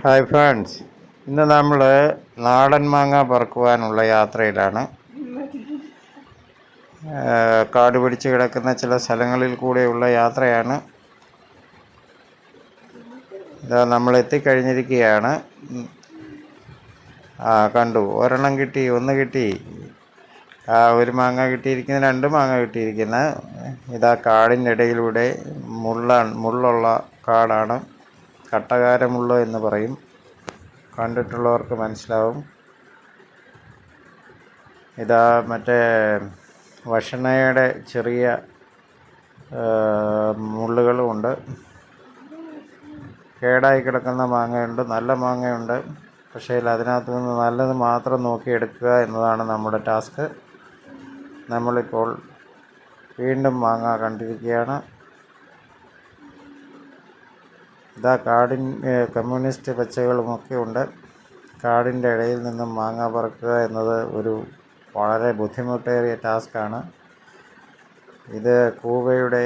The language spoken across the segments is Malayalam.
ഹായ് ഫ്രണ്ട്സ്, ഇന്ന് നമ്മൾ നാടൻ മാങ്ങ പറക്കുവാനുള്ള യാത്രയിലാണ്. കാട് പിടിച്ച് കിടക്കുന്ന ചില സ്ഥലങ്ങളിൽ കൂടെയുള്ള യാത്രയാണ്. ഇതാ നമ്മൾ എത്തിക്കഴിഞ്ഞിരിക്കുകയാണ്. കണ്ടു, ഒരെണ്ണം കിട്ടി, ഒന്ന് കിട്ടി. ഒരു മാങ്ങ കിട്ടിയിരിക്കുന്നത്, 2 മാങ്ങ കിട്ടിയിരിക്കുന്നത്. ഇതാ കാടിൻ്റെ ഇടയിലൂടെ മുള്ളുള്ള കാടാണ്. കട്ടകാരമുള്ളു എന്ന് പറയും, കണ്ടിട്ടുള്ളവർക്ക് മനസ്സിലാവും. ഇതാ മറ്റേ വഷണയുടെ ചെറിയ മുള്ളുകളുമുണ്ട്. കേടായി കിടക്കുന്ന മാങ്ങയുണ്ട്, നല്ല മാങ്ങയുണ്ട്. പക്ഷേ അതിനകത്ത് നിന്ന് നല്ലത് മാത്രം നോക്കിയെടുക്കുക എന്നതാണ് നമ്മുടെ ടാസ്ക്. നമ്മളിപ്പോൾ വീണ്ടും മാങ്ങ കണ്ടിരിക്കുകയാണ്. ഇതാ കമ്മ്യൂണിസ്റ്റ് പച്ചകളുമൊക്കെ ഉണ്ട്. കാടിൻ്റെ ഇടയിൽ നിന്നും മാങ്ങ പറിക്കുക എന്നത് ഒരു വളരെ ബുദ്ധിമുട്ടേറിയ ടാസ്ക്കാണ്. ഇത് കൂവയുടെ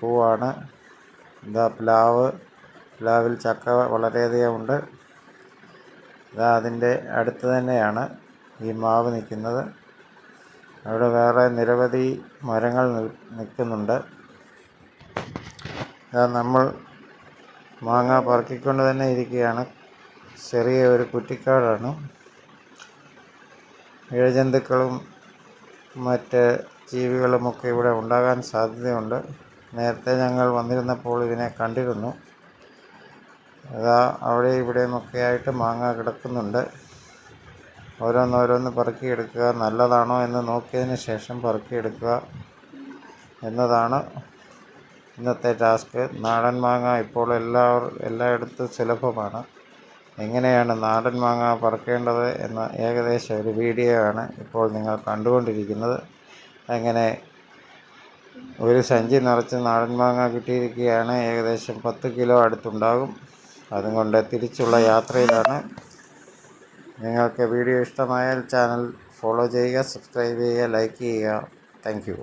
പൂവാണ്. ഇതാ പ്ലാവിൽ ചക്ക വളരെയധികം ഉണ്ട്. ഇതാ അതിൻ്റെ അടുത്ത് തന്നെയാണ് ഈ മാവ് നിൽക്കുന്നത്. അവിടെ വേറെ നിരവധി മരങ്ങൾ നിൽക്കുന്നുണ്ട്. നമ്മൾ മാങ്ങ പറക്കിക്കൊണ്ട് തന്നെ ഇരിക്കുകയാണ്. ചെറിയ ഒരു കുറ്റിക്കാടാണ്. ഇഴജന്തുക്കളും മറ്റ് ജീവികളുമൊക്കെ ഇവിടെ ഉണ്ടാകാൻ സാധ്യതയുണ്ട്. നേരത്തെ ഞങ്ങൾ വന്നിരുന്നപ്പോൾ ഇതിനെ കണ്ടിരുന്നു. അവിടെ ഇവിടെയുമൊക്കെയായിട്ട് മാങ്ങ കിടക്കുന്നുണ്ട്. ഓരോന്നോരോന്ന് പറക്കിയെടുക്കുക, നല്ലതാണോ എന്ന് നോക്കിയതിന് ശേഷം പറക്കിയെടുക്കുക എന്നതാണ് ഇന്നത്തെ ടാസ്ക്. നാടൻ മാങ്ങ ഇപ്പോൾ എല്ലായിടത്തും സുലഭമാണ്. എങ്ങനെയാണ് നാടൻ മാങ്ങ പറക്കേണ്ടത് എന്ന ഏകദേശം ഒരു വീഡിയോ ആണ് ഇപ്പോൾ നിങ്ങൾ കണ്ടുകൊണ്ടിരിക്കുന്നത്. അങ്ങനെ ഒരു സഞ്ചി നിറച്ച് നാടൻ മാങ്ങ കിട്ടിയിരിക്കുകയാണ്. ഏകദേശം 10 കിലോ അടുത്തുണ്ടാകും. അതുകൊണ്ട് തിരിച്ചുള്ള യാത്രയിലാണ്. നിങ്ങൾക്ക് വീഡിയോ ഇഷ്ടമായാൽ ചാനൽ ഫോളോ ചെയ്യുക, സബ്സ്ക്രൈബ് ചെയ്യുക, ലൈക്ക് ചെയ്യുക. Thank you.